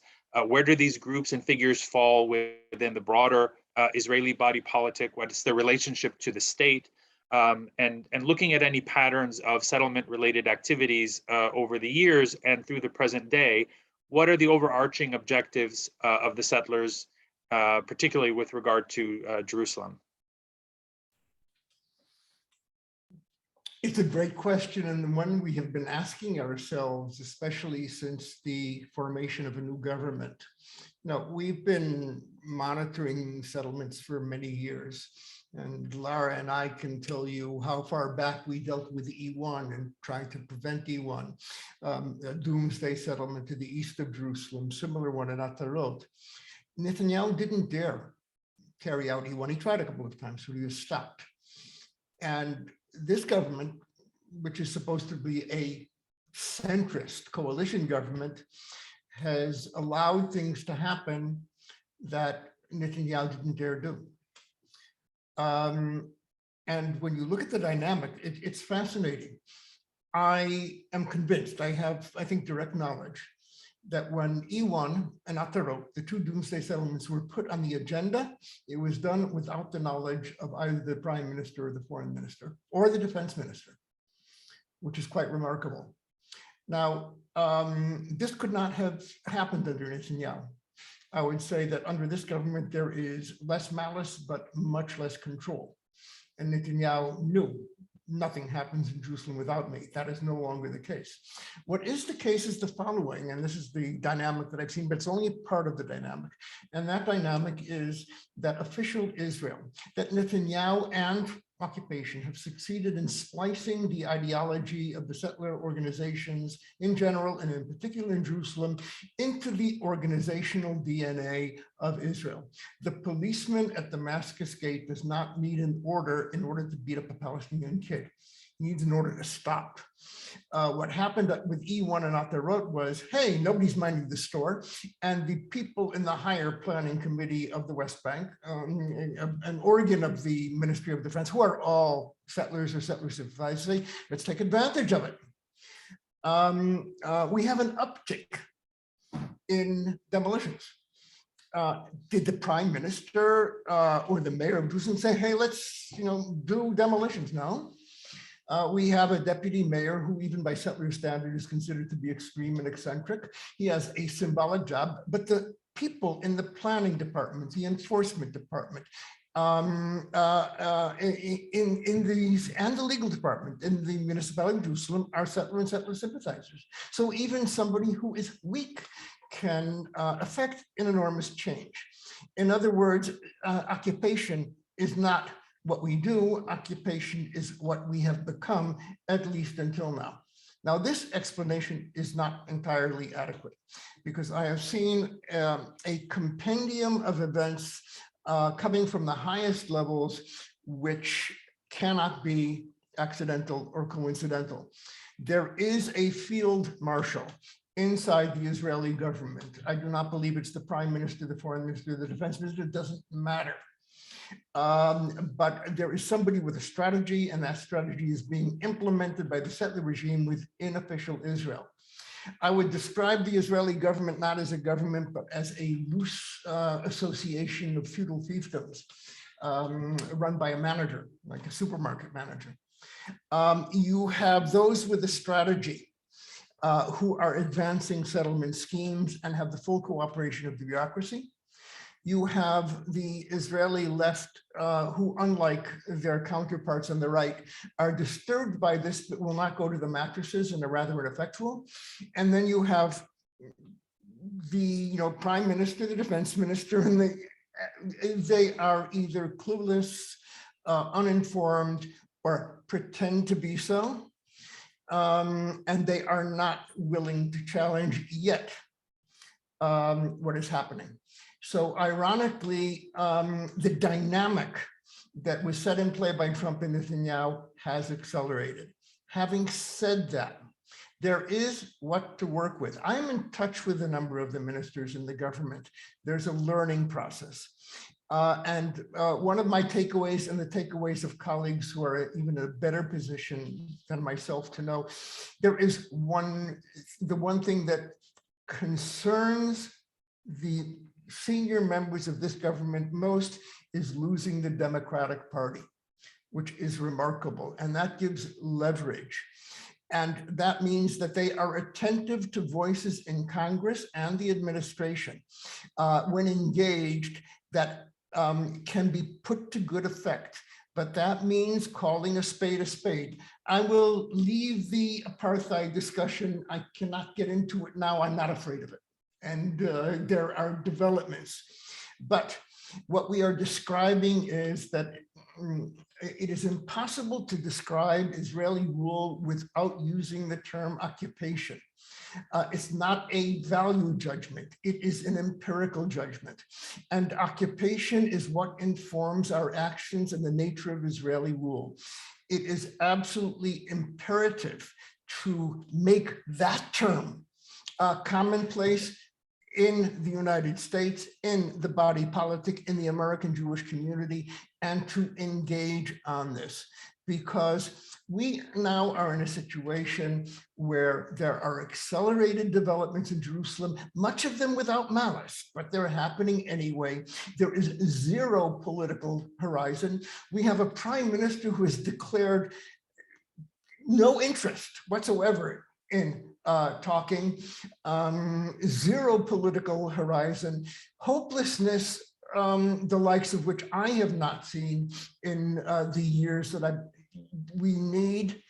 Where do these groups and figures fall within the broader Israeli body politic? What is their relationship to the state? And looking at any patterns of settlement-related activities over the years and through the present day, what are the overarching objectives of the settlers, particularly with regard to Jerusalem? It's a great question, and one we have been asking ourselves, especially since the formation of a new government. Now, we've been monitoring settlements for many years, and Lara and I can tell you how far back we dealt with E1 and trying to prevent E1, a doomsday settlement to the east of Jerusalem, similar one in Atarot. Netanyahu didn't dare carry out E1. He tried a couple of times, but he was stopped. And this government, which is supposed to be a centrist coalition government, has allowed things to happen that Netanyahu didn't dare do. And when you look at the dynamic, it's fascinating. I am convinced, I have, I think, direct knowledge that when E1 and Atarot, the two doomsday settlements, were put on the agenda, it was done without the knowledge of either the prime minister or the foreign minister or the defense minister, which is quite remarkable. Now, this could not have happened under Netanyahu. I would say that under this government, there is less malice, but much less control. And Netanyahu knew nothing happens in Jerusalem without me. That is no longer the case. What is the case is the following, and this is the dynamic that I've seen, but it's only part of the dynamic. And that dynamic is that official Israel, that Netanyahu and occupation have succeeded in splicing the ideology of the settler organizations in general, and in particular in Jerusalem, into the organizational DNA of Israel. The policeman at Damascus Gate does not need an order in order to beat up a Palestinian kid. He needs an order to stop. What happened with E1 and Atarot was, hey, nobody's minding the store. And the people in the higher planning committee of the West Bank, an organ of the Ministry of Defense, who are all settlers or settler sympathizers, say, let's take advantage of it. We have an uptick in demolitions. Did the prime minister or the mayor of Jerusalem say, hey, let's do demolitions? No. We have a deputy mayor who, even by settler standard, is considered to be extreme and eccentric. He has a symbolic job, but the people in the planning department, the enforcement department, in these, and the legal department in the municipality of Jerusalem are settler and settler sympathizers. So even somebody who is weak can affect an enormous change. In other words, occupation is not what we do, occupation is what we have become, at least until now. Now, this explanation is not entirely adequate, because I have seen a compendium of events coming from the highest levels, which cannot be accidental or coincidental. There is a field marshal inside the Israeli government. I do not believe it's the prime minister, the foreign minister, the defense minister, it doesn't matter. But there is somebody with a strategy, and that strategy is being implemented by the settler regime within official Israel. I would describe the Israeli government not as a government, but as a loose association of feudal fiefdoms run by a manager, like a supermarket manager. You have those with a strategy who are advancing settlement schemes and have the full cooperation of the bureaucracy. You have the Israeli left who, unlike their counterparts on the right, are disturbed by this but will not go to the mattresses and are rather ineffectual. And then you have the prime minister, the defense minister, and they are either clueless, uninformed, or pretend to be so. And they are not willing to challenge yet what is happening. So ironically, the dynamic that was set in play by Trump and Netanyahu has accelerated. Having said that, there is what to work with. I'm in touch with a number of the ministers in the government. There's a learning process. And one of my takeaways, and the takeaways of colleagues who are even in a better position than myself to know, there is the one thing that concerns the senior members of this government most is losing the Democratic Party, which is remarkable. And that gives leverage. And that means that they are attentive to voices in Congress and the administration when engaged that can be put to good effect. But that means calling a spade a spade. I will leave the apartheid discussion. I cannot get into it now. I'm not afraid of it. And there are developments. But what we are describing is that it is impossible to describe Israeli rule without using the term occupation. It's not a value judgment. It is an empirical judgment. And occupation is what informs our actions and the nature of Israeli rule. It is absolutely imperative to make that term commonplace in the United States, in the body politic, in the American Jewish community, and to engage on this. Because we now are in a situation where there are accelerated developments in Jerusalem, much of them without malice, but they're happening anyway. There is zero political horizon. We have a prime minister who has declared no interest whatsoever in talking, zero political horizon, hopelessness, the likes of which I have not seen in the years that we need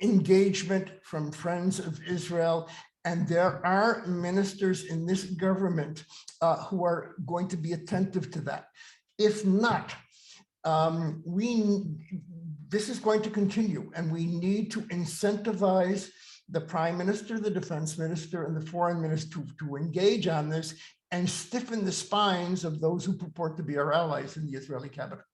engagement from friends of Israel. And there are ministers in this government who are going to be attentive to that. If not, this is going to continue, and we need to incentivize the prime minister, the defense minister, and the foreign minister to engage on this and stiffen the spines of those who purport to be our allies in the Israeli cabinet.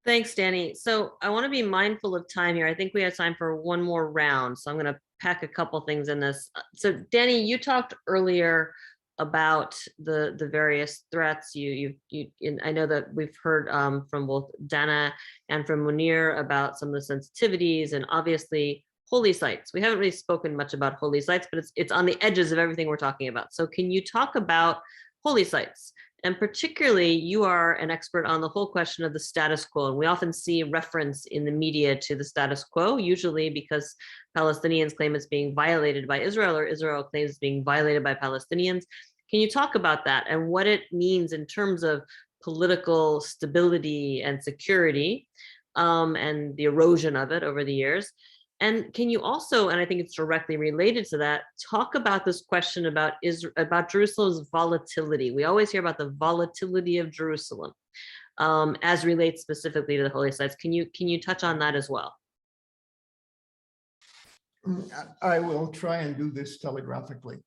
Thanks, Danny. So I want to be mindful of time here. I think we have time for one more round, so I'm going to pack a couple things in this. So Danny, you talked earlier about the various threats. I know that we've heard from both Dana and from Munir about some of the sensitivities, and obviously holy sites. We haven't really spoken much about holy sites, but it's on the edges of everything we're talking about. So can you talk about holy sites? And particularly, you are an expert on the whole question of the status quo. And we often see reference in the media to the status quo, usually because Palestinians claim it's being violated by Israel, or Israel claims it's being violated by Palestinians. Can you talk about that and what it means in terms of political stability and security, and the erosion of it over the years? And can you also, and I think it's directly related to that, talk about this question about Jerusalem's volatility? We always hear about the volatility of Jerusalem as relates specifically to the holy sites. Can you touch on that as well? I will try and do this telegraphically.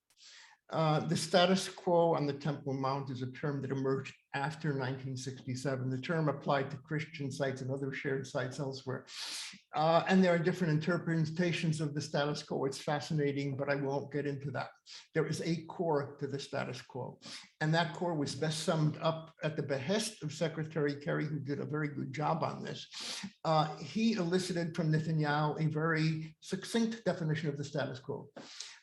The status quo on the Temple Mount is a term that emerged after 1967. The term applied to Christian sites and other shared sites elsewhere. And there are different interpretations of the status quo. It's fascinating, but I won't get into that. There is a core to the status quo. And that core was best summed up at the behest of Secretary Kerry, who did a very good job on this. He elicited from Netanyahu a very succinct definition of the status quo.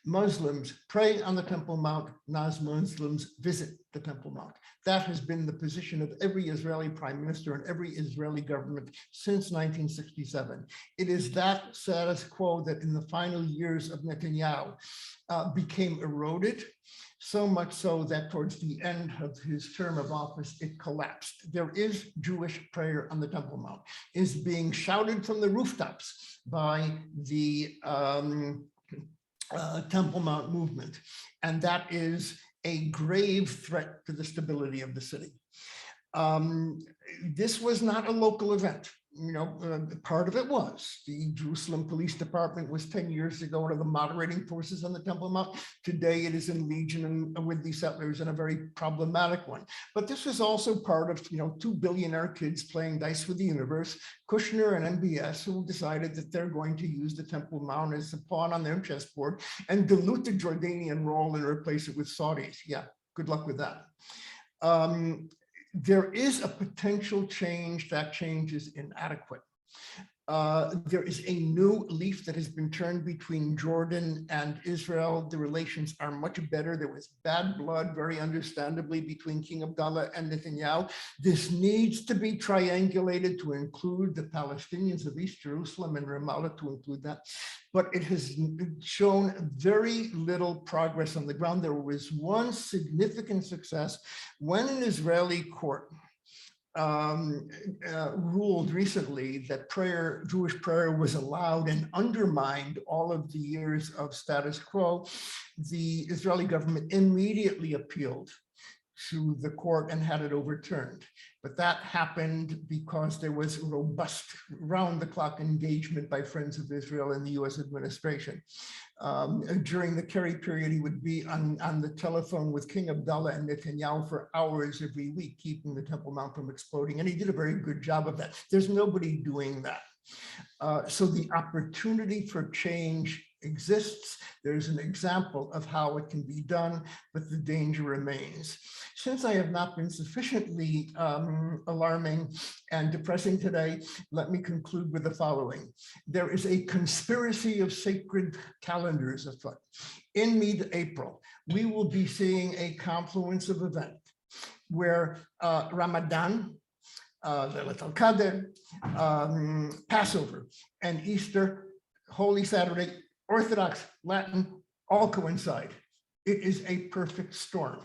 Muslims pray on the Temple Mount, non-Muslims visit the Temple Mount. That has been the position of every Israeli prime minister and every Israeli government since 1967. It is that status quo that in the final years of Netanyahu became eroded, so much so that towards the end of his term of office, it collapsed. There is Jewish prayer on the Temple Mount. It is being shouted from the rooftops by the Temple Mount movement. And that is a grave threat to the stability of the city. This was not a local event. You know, part of it was the Jerusalem Police Department was 10 years ago one of the moderating forces on the Temple Mount. Today it is in legion and with the settlers and a very problematic one. But this was also part of, you know, 2 billionaire kids playing dice with the universe, Kushner and MBS, who decided that they're going to use the Temple Mount as a pawn on their chessboard and dilute the Jordanian role and replace it with Saudis. Yeah, good luck with that. There is a potential change. That change is inadequate. There is a new leaf that has been turned between Jordan and Israel. The relations are much better. There was bad blood, very understandably, between King Abdullah and Netanyahu. This needs to be triangulated to include the Palestinians of East Jerusalem and Ramallah to include that. But it has shown very little progress on the ground. There was one significant success when an Israeli court ruled recently that prayer, Jewish prayer, was allowed and undermined all of the years of status quo. The Israeli government immediately appealed to the court and had it overturned. But that happened because there was robust round-the-clock engagement by Friends of Israel in the US administration. During the Kerry period, he would be on the telephone with King Abdullah and Netanyahu for hours every week, keeping the Temple Mount from exploding. And he did a very good job of that. There's nobody doing that. So the opportunity for change exists. There's an example of how it can be done, but the danger remains. Since I have not been sufficiently alarming and depressing today, let me conclude with the following. There is a conspiracy of sacred calendars afoot. In mid-April, we will be seeing a confluence of events where Ramadan, Laylat al-Qadr, Passover, and Easter, Holy Saturday, Orthodox, Latin, all coincide. It is a perfect storm.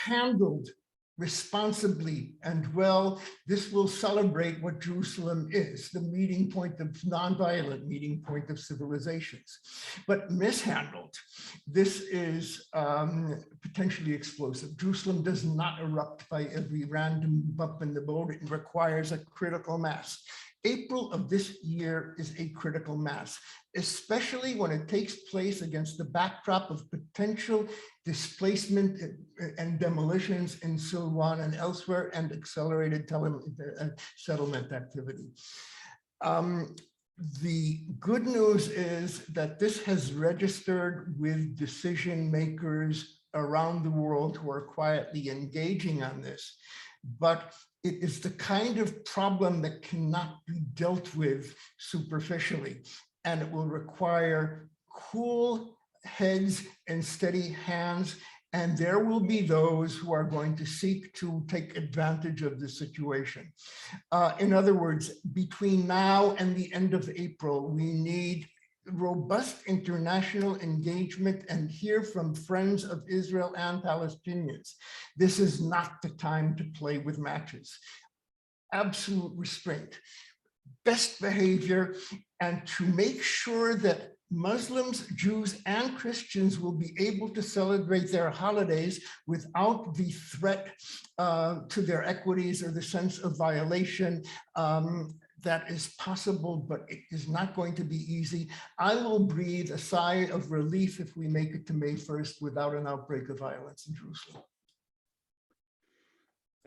Handled responsibly and well, this will celebrate what Jerusalem is, the meeting point of nonviolent meeting point of civilizations. But mishandled, this is potentially explosive. Jerusalem does not erupt by every random bump in the road. It requires a critical mass. April of this year is a critical mass, especially when it takes place against the backdrop of potential displacement and demolitions in Silwan and elsewhere and accelerated settlement activity. The good news is that this has registered with decision makers around the world who are quietly engaging on this. But it is the kind of problem that cannot be dealt with superficially, and it will require cool heads and steady hands, and there will be those who are going to seek to take advantage of the situation. In other words, between now and the end of April, we need robust international engagement and hear from friends of Israel and Palestinians. This is not the time to play with matches. Absolute restraint, best behavior, and to make sure that Muslims, Jews, and Christians will be able to celebrate their holidays without the threat to their equities or the sense of violation. That is possible, but it is not going to be easy. I will breathe a sigh of relief if we make it to May 1st without an outbreak of violence in Jerusalem.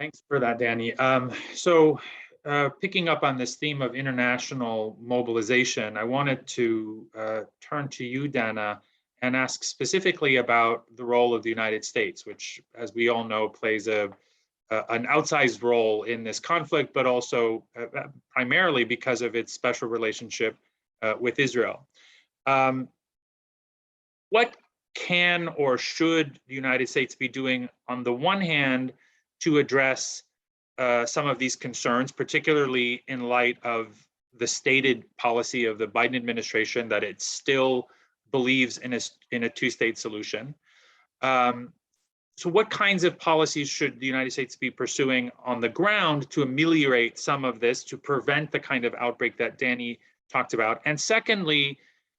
Thanks for that, Danny. Picking up on this theme of international mobilization, I wanted to turn to you, Dana, and ask specifically about the role of the United States, which, as we all know, plays an outsized role in this conflict, but also primarily because of its special relationship with Israel. What can or should the United States be doing, on the one hand, to address some of these concerns, particularly in light of the stated policy of the Biden administration that it still believes in a two-state solution? So what kinds of policies should the United States be pursuing on the ground to ameliorate some of this, to prevent the kind of outbreak that Danny talked about? And secondly,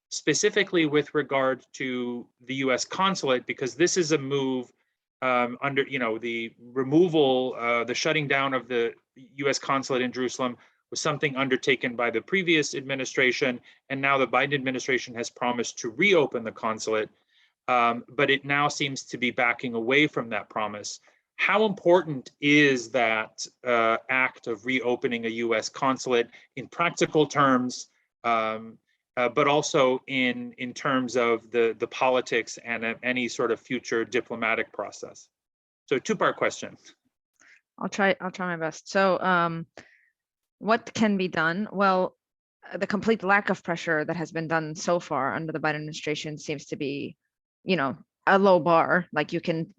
specifically with regard to the US consulate, because this is a move under, the removal, the shutting down of the US consulate in Jerusalem was something undertaken by the previous administration, and now the Biden administration has promised to reopen the consulate. But it now seems to be backing away from that promise. How important is that act of reopening a US consulate in practical terms, but also in terms of the politics and any sort of future diplomatic process? So two-part question. I'll try my best. So what can be done? Well, the complete lack of pressure that has been done so far under the Biden administration seems to be, a low bar. Like you can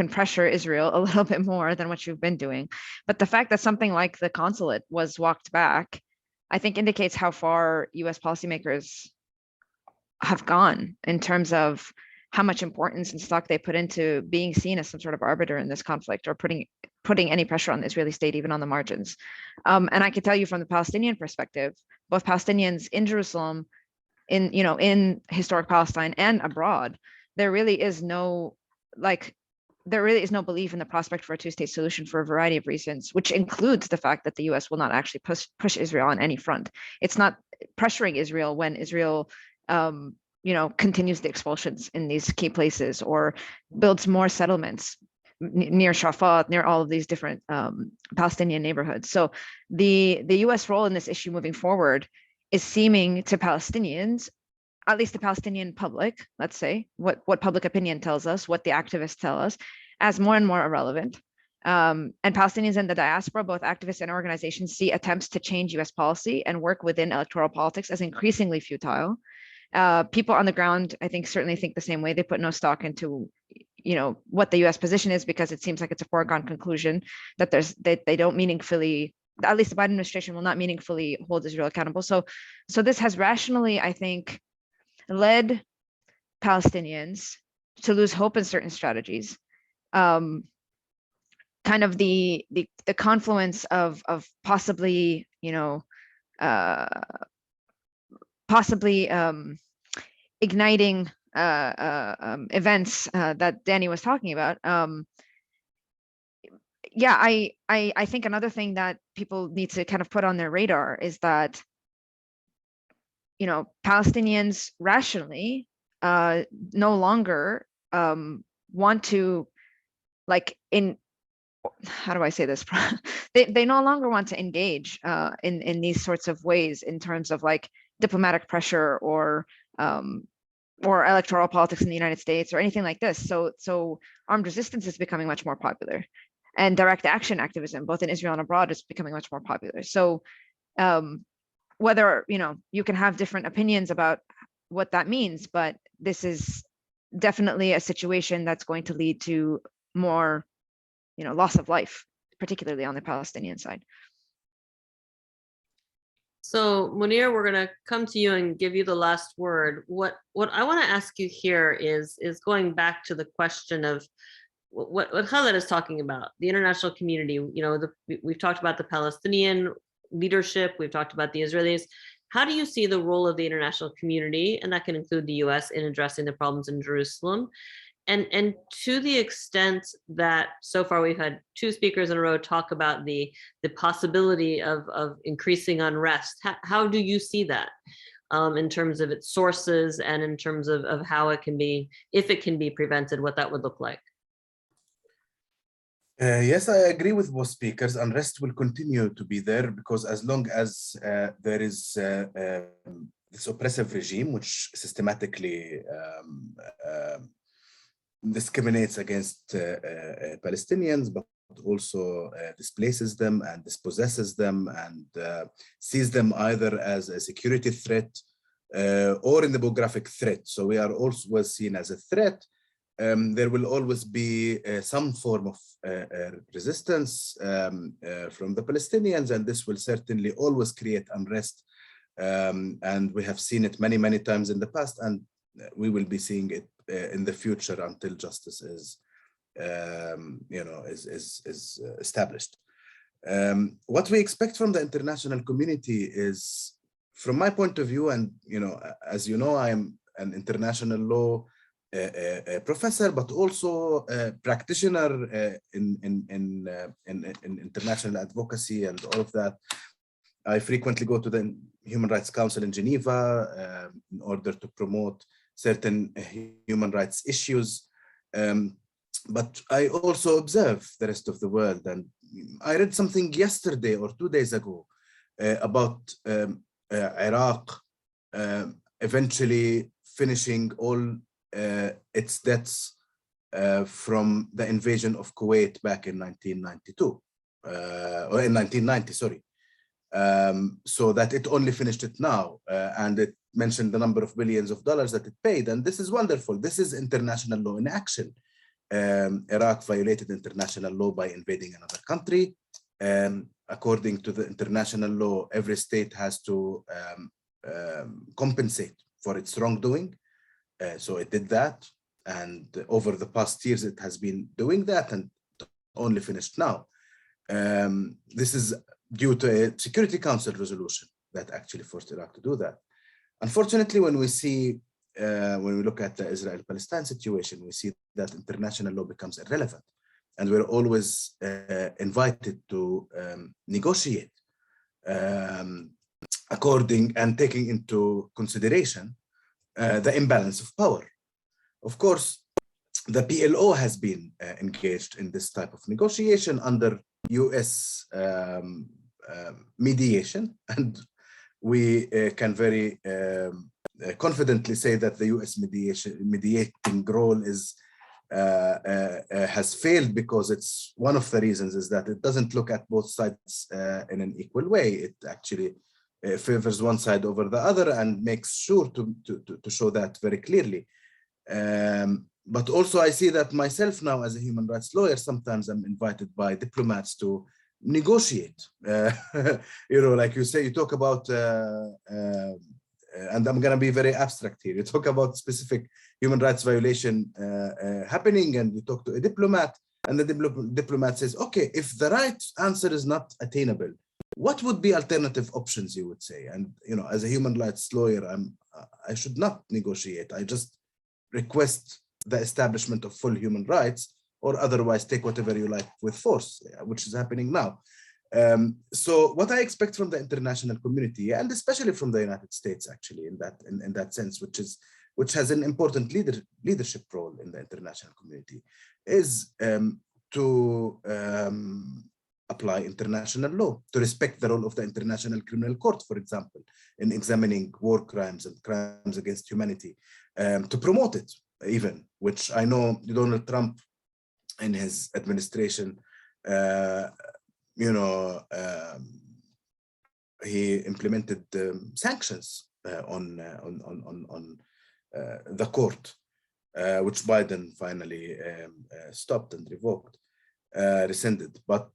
pressure Israel a little bit more than what you've been doing. But the fact that something like the consulate was walked back, I think indicates how far US policymakers have gone in terms of how much importance and stock they put into being seen as some sort of arbiter in this conflict, or putting any pressure on the Israeli state, even on the margins. And I can tell you from the Palestinian perspective, both Palestinians in Jerusalem, in historic Palestine and abroad, there really is no belief in the prospect for a two-state solution for a variety of reasons, which includes the fact that the US will not actually push Israel on any front. It's not pressuring Israel when Israel continues the expulsions in these key places, or builds more settlements near Shafat, near all of these different Palestinian neighborhoods. So the US role in this issue moving forward is seeming to Palestinians, at least the Palestinian public, let's say, what public opinion tells us, what the activists tell us, as more and more irrelevant. And Palestinians in the diaspora, both activists and organizations, see attempts to change US policy and work within electoral politics as increasingly futile. People on the ground, I think, certainly think the same way. They put no stock into, what the US position is, because it seems like it's a foregone conclusion that they don't meaningfully, at least the Biden administration will not meaningfully hold Israel accountable. So this has rationally, I think, led Palestinians to lose hope in certain strategies. Kind of the confluence of possibly, igniting events that Danny was talking about. I think another thing that people need to kind of put on their radar is that, Palestinians rationally no longer want to, how do I say this? they no longer want to engage in these sorts of ways in terms of diplomatic pressure or electoral politics in the United States or anything like this. So armed resistance is becoming much more popular, and direct action activism, both in Israel and abroad, is becoming much more popular. So whether, you can have different opinions about what that means, but this is definitely a situation that's going to lead to more, loss of life, particularly on the Palestinian side. So Munir, we're going to come to you and give you the last word. What I want to ask you here is going back to the question of what Khaled is talking about, the international community. We've talked about the Palestinian leadership, we've talked about the Israelis. How do you see the role of the international community, and that can include the US, in addressing the problems in Jerusalem? And to the extent that so far we've had two speakers in a row talk about the possibility of increasing unrest, how do you see that in terms of its sources, and in terms of how it can be, if it can be prevented, what that would look like? Yes, I agree with both speakers. Unrest will continue to be there because as long as there is this oppressive regime which systematically discriminates against Palestinians, but also displaces them and dispossesses them and sees them either as a security threat or in the demographic threat. So we are also seen as a threat. There will always be some form of resistance from the Palestinians, and this will certainly always create unrest. And we have seen it many, many times in the past, and we will be seeing it in the future until justice is, is established. What we expect from the international community is, from my point of view, and as you know, I am an international law professor, but also a practitioner in international advocacy and all of that. I frequently go to the Human Rights Council in Geneva in order to promote certain human rights issues. But I also observe the rest of the world. And I read something yesterday or 2 days ago about Iraq eventually finishing all its debts from the invasion of Kuwait back in 1992, or in 1990, sorry. So that it only finished it now, and it mentioned the number of billions of dollars that it paid, and this is wonderful. This is international law in action. Iraq violated international law by invading another country. According to the international law, every state has to compensate for its wrongdoing. So it did that, and over the past years it has been doing that, and only finished now. This is due to a Security Council resolution that actually forced Iraq to do that. Unfortunately, when we see, when we look at the Israel-Palestine situation, we see that international law becomes irrelevant, and we're always invited to negotiate according and taking into consideration the imbalance of power. Of course, the PLO has been engaged in this type of negotiation under US mediation, and we can very confidently say that the US mediating role is has failed, because it's one of the reasons is that it doesn't look at both sides in an equal way. It actually favors one side over the other and makes sure to show that very clearly. But also I see that myself now as a human rights lawyer, sometimes I'm invited by diplomats to negotiate. Like you say, you talk about, and I'm going to be very abstract here. You talk about specific human rights violation happening, and you talk to a diplomat, and the diplomat says, okay, if the right answer is not attainable, what would be alternative options, you would say? And, as a human rights lawyer, I should not negotiate. I just request the establishment of full human rights, or otherwise take whatever you like with force, which is happening now. So what I expect from the international community, and especially from the United States, actually, in that sense, which has an important leadership role in the international community, is to apply international law, to respect the role of the International Criminal Court, for example, in examining war crimes and crimes against humanity, to promote it even, which I know Donald Trump in his administration, he implemented sanctions on the court, which Biden finally stopped and revoked, rescinded. But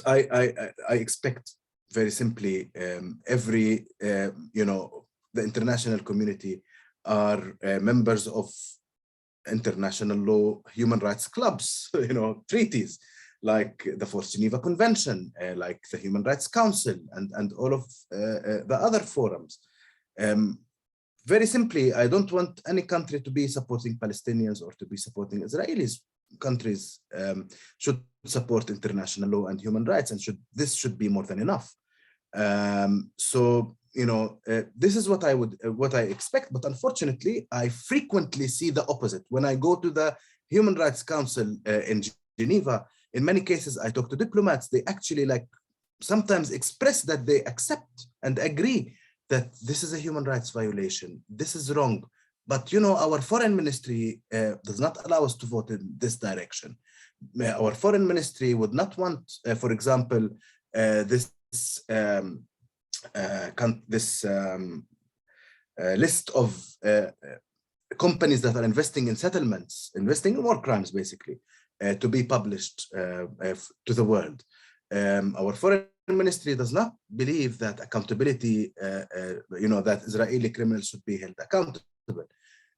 I expect very simply the international community are members of international law human rights clubs, treaties like the Fourth Geneva Convention, like the Human Rights Council, and all of the other forums. Very simply, I don't want any country to be supporting Palestinians or to be supporting Israelis. Countries should support international law and human rights, and this should be more than enough. This is what I expect, but unfortunately, I frequently see the opposite. When I go to the Human Rights Council in Geneva, in many cases, I talk to diplomats, they actually sometimes express that they accept and agree that this is a human rights violation, this is wrong. But our foreign ministry does not allow us to vote in this direction. Our foreign ministry would not want, for example, this list of companies that are investing in settlements, investing in war crimes, basically, to be published to the world. Our foreign ministry does not believe that accountability, that Israeli criminals should be held accountable.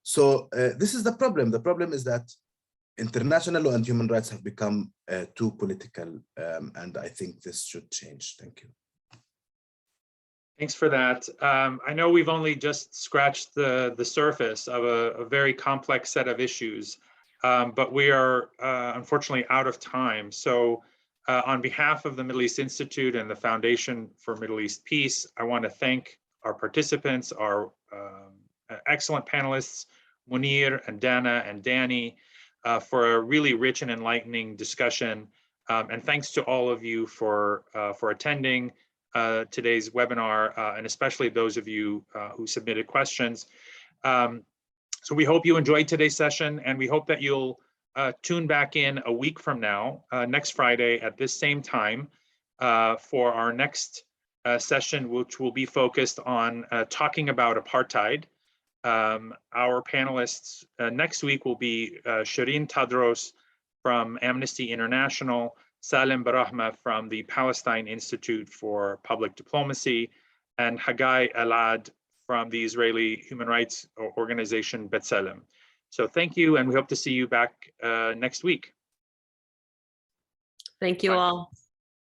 So this is the problem. The problem is that international law and human rights have become too political, and I think this should change. Thank you. Thanks for that. I know we've only just scratched the surface of a very complex set of issues, but we are unfortunately out of time. So on behalf of the Middle East Institute and the Foundation for Middle East Peace, I want to thank our participants, our excellent panelists, Munir and Dana and Danny, for a really rich and enlightening discussion. And thanks to all of you for attending today's webinar, and especially those of you who submitted questions. So we hope you enjoyed today's session, and we hope that you'll tune back in a week from now, next Friday at this same time, for our next session, which will be focused on talking about apartheid. Our panelists next week will be Shireen Tadros from Amnesty International, Salem Barahma from the Palestine Institute for Public Diplomacy, and Hagai Elad from the Israeli human rights organization B'Tselem. So thank you, and we hope to see you back next week. Thank you Bye. all.